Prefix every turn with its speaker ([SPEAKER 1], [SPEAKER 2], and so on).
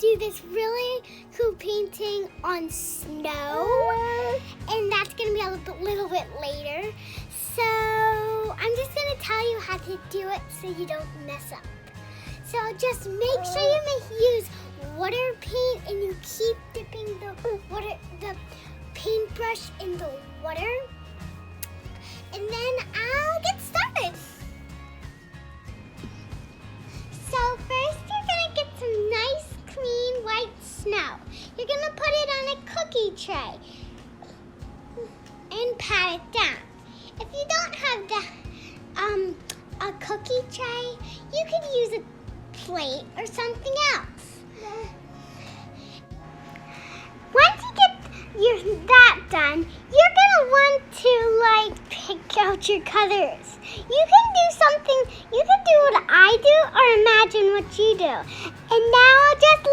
[SPEAKER 1] do this really cool painting on snow, and that's gonna be a little bit later. So I'm just gonna tell you how to do it so you don't mess up. So just make sure you use water paint and you keep dipping the paintbrush in the water. And then I'll get started. So first you're gonna get some nice clean white snow. You're gonna put it on a cookie tray and pat it down. If you don't have a cookie tray, you could use a plate or something else. Once you get that done, you're gonna want to pick out your colors. You can do what I do or imagine what you do. And now I'll just